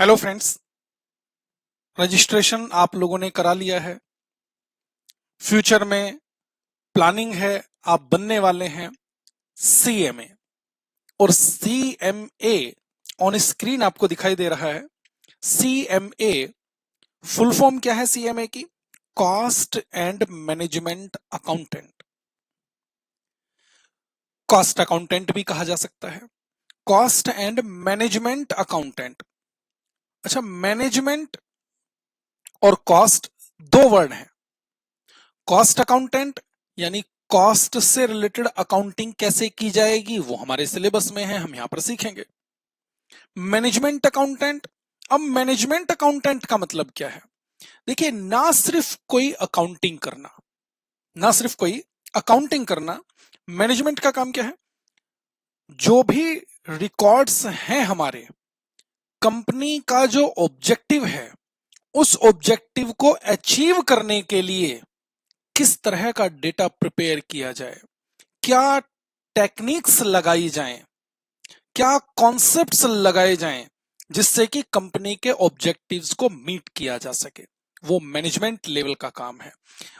Hello friends. Registration आप लोगों ने करा लिया है। फ्यूचर में प्लानिंग है, आप बनने वाले हैं सीएमए। और सीएमए ऑन स्क्रीन आपको दिखाई दे रहा है। सीएमए फुल फॉर्म क्या है सीएमए की? Cost and management accountant. Cost accountant भी कहा जा सकता है, कॉस्ट एंड मैनेजमेंट अकाउंटेंट। अच्छा, मैनेजमेंट और कॉस्ट दो वर्ड हैं। कॉस्ट अकाउंटेंट यानी कॉस्ट से रिलेटेड अकाउंटिंग कैसे की जाएगी वो हमारे सिलेबस में है, हम यहां पर सीखेंगे। मैनेजमेंट अकाउंटेंट, अब मैनेजमेंट अकाउंटेंट का मतलब क्या है? देखिए, ना सिर्फ कोई अकाउंटिंग करना, ना सिर्फ कोई अकाउंटिंग करना, मैनेजमेंट का काम क्या है? जो भी रिकॉर्ड्स हैं हमारे कंपनी का, जो ऑब्जेक्टिव है उस ऑब्जेक्टिव को अचीव करने के लिए किस तरह का डेटा प्रिपेयर किया जाए, क्या टेक्निक्स लगाई जाएं, क्या कॉन्सेप्ट्स लगाए जाएं जिससे कि कंपनी के ऑब्जेक्टिव्स को मीट किया जा सके, वो मैनेजमेंट लेवल का काम है।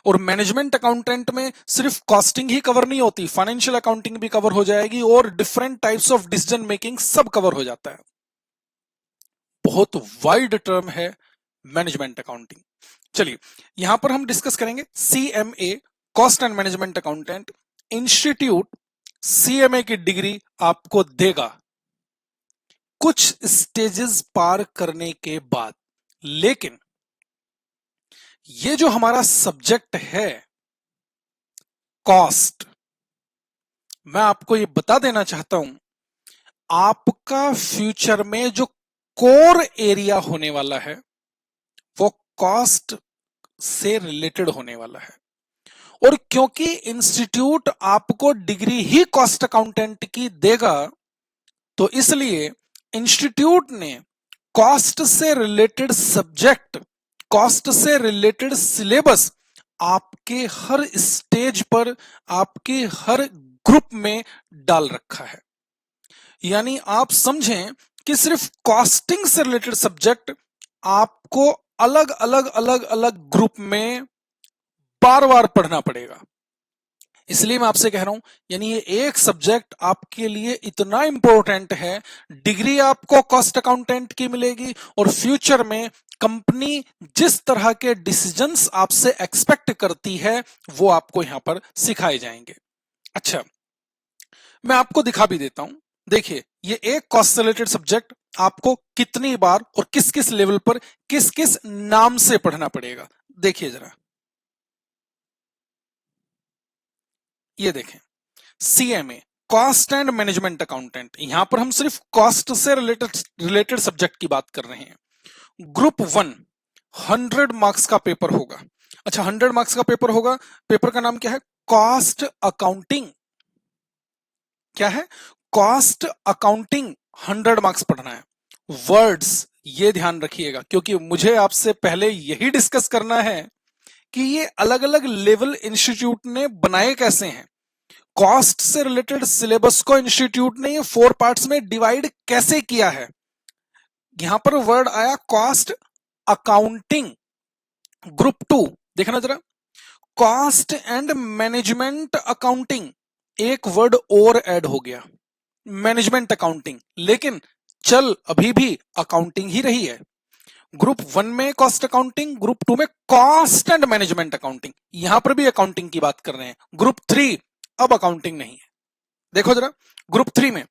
और मैनेजमेंट अकाउंटेंट में सिर्फ कॉस्टिंग ही कवर नहीं होती, फाइनेंशियल अकाउंटिंग भी कवर हो जाएगी और different types of decision making सब कवर हो जाता है। बहुत वाइड टर्म है मैनेजमेंट अकाउंटिंग। चलिए, यहां पर हम डिस्कस करेंगे CMA, cost and management accountant. Institute CMA की डिग्री आपको देगा कुछ स्टेजेस पार करने के बाद, लेकिन ये जो हमारा सब्जेक्ट है कॉस्ट, मैं आपको ये बता देना चाहता हूं, आपका फ्यूचर में जो कोर एरिया होने वाला है वो कॉस्ट से रिलेटेड होने वाला है। और क्योंकि इंस्टीट्यूट आपको डिग्री ही कॉस्ट अकाउंटेंट की देगा, तो इसलिए इंस्टीट्यूट ने कॉस्ट से रिलेटेड सब्जेक्ट, कॉस्ट से रिलेटेड सिलेबस आपके हर स्टेज पर, आपके हर ग्रुप में डाल रखा है। यानी आप समझें कि सिर्फ कॉस्टिंग से रिलेटेड सब्जेक्ट आपको अलग अलग अलग अलग ग्रुप में बार बार पढ़ना पड़ेगा। इसलिए मैं आपसे कह रहा हूं, यानी ये एक सब्जेक्ट आपके लिए इतना इंपॉर्टेंट है। डिग्री आपको कॉस्ट अकाउंटेंट की मिलेगी और फ्यूचर में कंपनी जिस तरह के डिसीजंस आपसे एक्सपेक्ट करती है वो आपको यहां पर सिखाए जाएंगे। अच्छा, मैं आपको दिखा भी देता हूं। देखिए, ये एक कॉस्ट से रिलेटेड सब्जेक्ट आपको कितनी बार और किस किस लेवल पर किस किस नाम से पढ़ना पड़ेगा। देखिए जरा, ये देखें, CMA, cost and management accountant. यहां पर हम सिर्फ कॉस्ट से रिलेटेड सब्जेक्ट की बात कर रहे हैं। ग्रुप 1 100 मार्क्स का पेपर होगा। अच्छा, 100 मार्क्स का पेपर होगा। पेपर का नाम क्या है? Cost accounting. क्या है? Cost accounting. 100 मार्क्स पढ़ना है। वर्ड्स ये ध्यान रखिएगा, क्योंकि मुझे आपसे पहले यही डिस्कस करना है कि ये अलग अलग लेवल इंस्टीट्यूट ने बनाए कैसे हैं। कॉस्ट से रिलेटेड सिलेबस को इंस्टीट्यूट ने ये 4 पार्ट्स में डिवाइड कैसे किया है। यहां पर वर्ड आया कॉस्ट अकाउंटिंग। ग्रुप 2 देखना जरा, कॉस्ट एंड मैनेजमेंट अकाउंटिंग। एक वर्ड और ऐड हो गया, मैनेजमेंट अकाउंटिंग, लेकिन चल अभी भी अकाउंटिंग ही रही है। ग्रुप 1 में कॉस्ट अकाउंटिंग, ग्रुप 2 में कॉस्ट एंड मैनेजमेंट अकाउंटिंग। यहां पर भी अकाउंटिंग की बात कर रहे हैं। ग्रुप 3 अब अकाउंटिंग नहीं है। देखो जरा, ग्रुप 3 में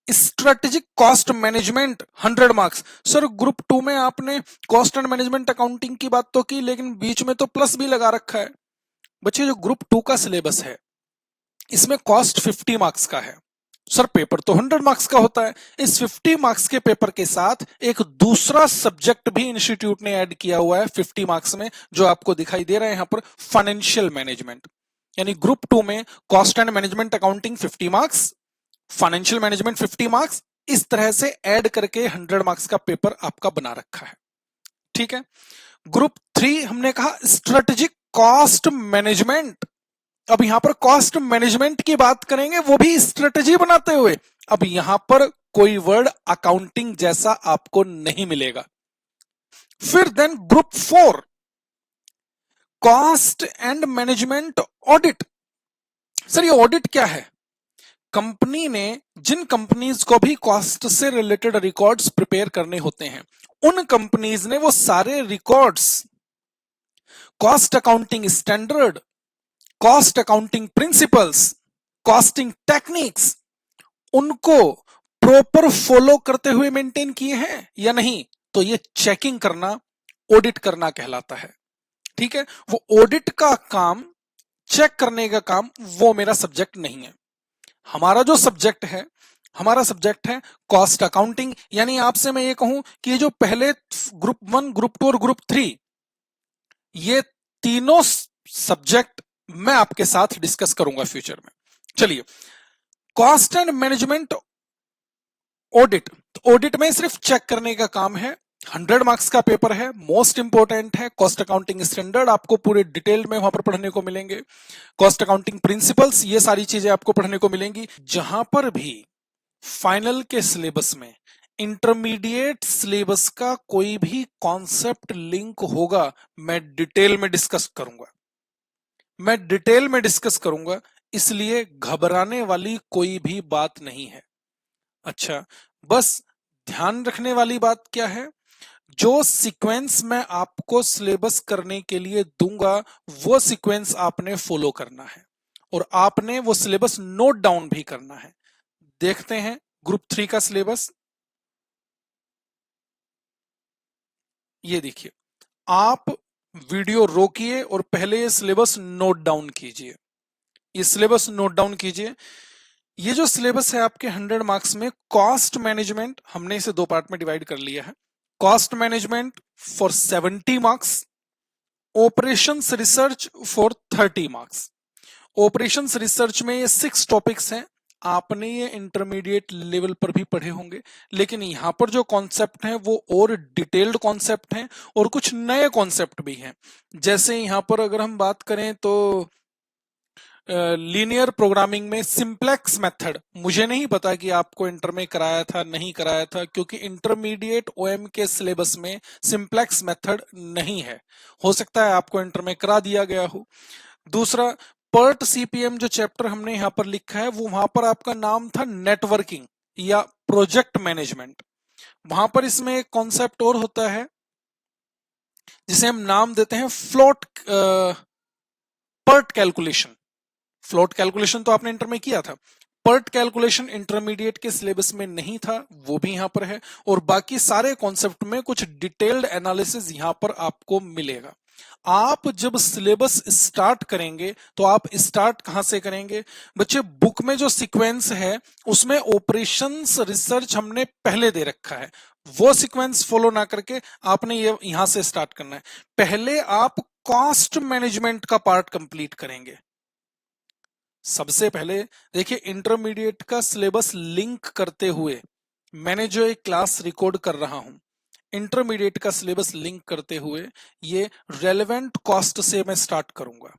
strategic cost management 100 marks. Sir, group 2 में आपने कॉस्ट एंड मैनेजमेंट अकाउंटिंग की बात तो की, लेकिन बीच में तो प्लस भी लगा रखा है। बच्चे, जो ग्रुप 2 का सिलेबस है इसमें कॉस्ट 50 मार्क्स का है। सर, पेपर तो 100 मार्क्स का होता है। इस 50 मार्क्स के पेपर के साथ एक दूसरा सब्जेक्ट भी इंस्टीट्यूट ने ऐड किया हुआ है 50 मार्क्स में, जो आपको दिखाई दे रहा है यहां पर, फाइनेंशियल मैनेजमेंट। यानी ग्रुप 2 में cost and management accounting 50 marks, financial management 50 marks, इस तरह से ऐड करके 100 मार्क्स का पेपर आपका बना रखा है। ठीक है। ग्रुप 3 हमने कहा स्ट्रेटेजिक कॉस्ट मैनेजमेंट। अब यहां पर कॉस्ट मैनेजमेंट की बात करेंगे, वो भी स्ट्रेटेजी बनाते हुए। अब यहां पर कोई वर्ड अकाउंटिंग जैसा आपको नहीं मिलेगा। फिर then group 4, cost and management audit. Sir ये ऑडिट क्या है? कंपनी ने, जिन कंपनीज को भी कॉस्ट से रिलेटेड रिकॉर्ड्स प्रिपेयर करने होते हैं, उन कंपनीज ने वो सारे records, cost accounting standard, cost accounting principles, costing techniques, उनको प्रॉपर फॉलो करते हुए मेंटेन किए हैं या नहीं, तो ये चेकिंग करना, ऑडिट करना कहलाता है। ठीक है, वो ऑडिट का काम, चेक करने का काम, वो मेरा सब्जेक्ट नहीं है। हमारा जो सब्जेक्ट है, हमारा सब्जेक्ट है कॉस्ट अकाउंटिंग। यानी आपसे मैं ये कहूं कि ये जो पहले ग्रुप 1, ग्रुप 2 और ग्रुप 3, ये तीनों सब्जेक्ट मैं आपके साथ डिस्कस करूंगा फ्यूचर में। चलिए, cost and management audit. Audit में सिर्फ चेक करने का काम है, 100 मार्क्स का पेपर है, मोस्ट इंपोर्टेंट है। कॉस्ट अकाउंटिंग स्टैंडर्ड आपको पूरे डिटेल में वहां पर पढ़ने को मिलेंगे, कॉस्ट अकाउंटिंग प्रिंसिपल्स, ये सारी चीजें आपको पढ़ने को मिलेंगी। जहां पर भी फाइनल के सिलेबस में इंटरमीडिएट सिलेबस का कोई भी कॉन्सेप्ट लिंक होगा, मैं डिटेल में डिस्कस करूंगा, मैं डिटेल में डिस्कस करूंगा, इसलिए घबराने वाली कोई भी बात नहीं है। अच्छा, बस ध्यान रखने वाली बात क्या है, जो सीक्वेंस मैं आपको सिलेबस करने के लिए दूंगा, वो सीक्वेंस आपने फॉलो करना है और आपने वो सिलेबस नोट डाउन भी करना है। देखते हैं ग्रुप 3 का सिलेबस। ये देखिए, आप वीडियो रोकिए और पहले ये सिलेबस नोट डाउन कीजिए, ये सिलेबस नोट डाउन कीजिए। ये जो सिलेबस है आपके 100 मार्क्स में, कॉस्ट मैनेजमेंट हमने इसे 2 पार्ट में डिवाइड कर लिया है। Cost management for 70 marks, operations research for 30 marks. Operations research में ये 6 टॉपिक्स हैं, आपने ये इंटरमीडिएट लेवल पर भी पढ़े होंगे, लेकिन यहां पर जो कॉन्सेप्ट हैं वो और डिटेल्ड कॉन्सेप्ट हैं और कुछ नए कॉन्सेप्ट भी हैं। जैसे यहां पर अगर हम बात करें तो लीनियर प्रोग्रामिंग में सिंप्लेक्स मेथड, मुझे नहीं पता कि आपको इंटर में कराया था नहीं कराया था, क्योंकि इंटरमीडिएट ओएम के सिलेबस में सिंप्लेक्स मेथड नहीं है, हो सकता है आपको इंटर में करा दिया गया हो। दूसरा, पर्ट सीपीएम जो चैप्टर हमने यहां पर लिखा है, वो वहां पर आपका नाम था नेटवर्किंग या प्रोजेक्ट मैनेजमेंट। वहां पर इसमें एक कॉन्सेप्ट और होता है जिसे हम नाम देते हैं float, PERT calculation. Float calculation तो आपने इंटर में किया था, पर्ट कैलकुलेशन इंटरमीडिएट के सिलेबस में नहीं था, वो भी यहां पर है। और बाकी सारे कॉन्सेप्ट में कुछ डिटेल्ड एनालिसिस यहां पर आपको मिलेगा। आप जब सिलेबस स्टार्ट करेंगे तो आप स्टार्ट कहां से करेंगे बच्चे? बुक में जो सीक्वेंस है उसमें ऑपरेशंस रिसर्च हमने पहले दे रखा है, वो सीक्वेंस फॉलो ना करके आपने ये यहां से स्टार्ट करना है। पहले आप कॉस्ट मैनेजमेंट का पार्ट कंप्लीट करेंगे। सबसे पहले देखिए, इंटरमीडिएट का सिलेबस लिंक करते हुए मैंने जो एक क्लास रिकॉर्ड कर रहा हूं, इंटरमीडिएट का सिलेबस लिंक करते हुए ये रेलेवेंट कॉस्ट से मैं स्टार्ट करूंगा।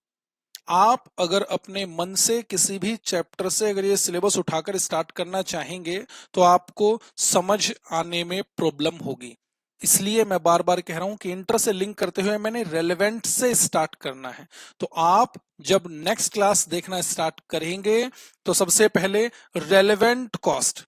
आप अगर अपने मन से किसी भी चैप्टर से अगर ये सिलेबस उठाकर स्टार्ट करना चाहेंगे तो आपको समझ आने में प्रॉब्लम होगी। इसलिए मैं बार बार कह रहा हूं कि इंटर से लिंक करते हुए मैंने रेलेवेंट से स्टार्ट करना है। तो आप जब नेक्स्ट क्लास देखना स्टार्ट करेंगे तो सबसे पहले रेलेवेंट कॉस्ट,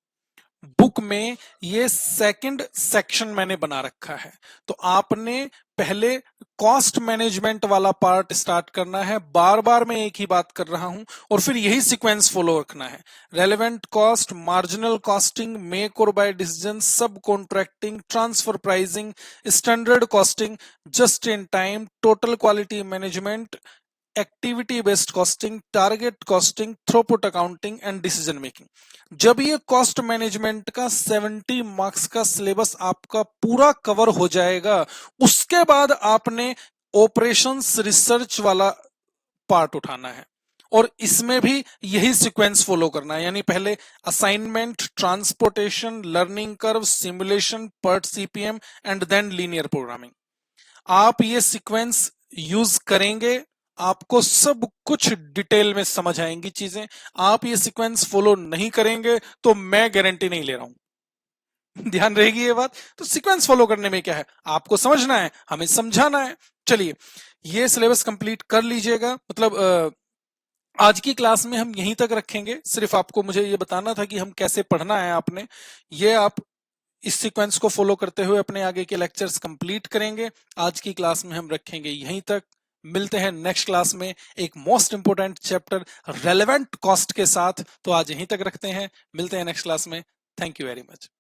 बुक में ये सेकंड सेक्शन मैंने बना रखा है, तो आपने पहले कॉस्ट मैनेजमेंट वाला पार्ट स्टार्ट करना है। बार बार मैं एक ही बात कर रहा हूं और फिर यही सीक्वेंस फॉलो रखना है। Relevant cost, marginal costing, make और बाय डिसीजन, सब contracting, transfer pricing, standard costing, just in time, total quality management, activity based costing, target costing, throughput accounting and decision making. जब ये कॉस्ट मैनेजमेंट का 70 marks का syllabus आपका पूरा cover हो जाएगा, उसके बाद आपने ऑपरेशंस रिसर्च वाला पार्ट उठाना है और इसमें भी यही सीक्वेंस फॉलो करना है। यानी पहले assignment, transportation, learning curve, simulation, PERT CPM and then linear programming. आप ये सीक्वेंस यूज करेंगे, आपको सब कुछ डिटेल में समझ आएंगी चीजें। आप ये सीक्वेंस फॉलो नहीं करेंगे तो मैं गारंटी नहीं ले रहा हूं, ध्यान रहेगी ये बात। तो सीक्वेंस फॉलो करने में क्या है, आपको समझना है, हमें समझाना है। चलिए ये सिलेबस कंप्लीट कर लीजिएगा, मतलब आज की क्लास में हम यहीं तक रखेंगे। सिर्फ आपको मुझे ये बताना था कि हम कैसे पढ़ना है आपने, ये आप इस सीक्वेंस को फॉलो करते हुए अपने आगे के लेक्चर्स कंप्लीट करेंगे। आज की क्लास में हम रखेंगे यहीं तक। मिलते हैं नेक्स्ट क्लास में एक most important chapter relevant cost के साथ। तो आज यहीं तक रखते हैं, मिलते हैं नेक्स्ट क्लास में। Thank you very much.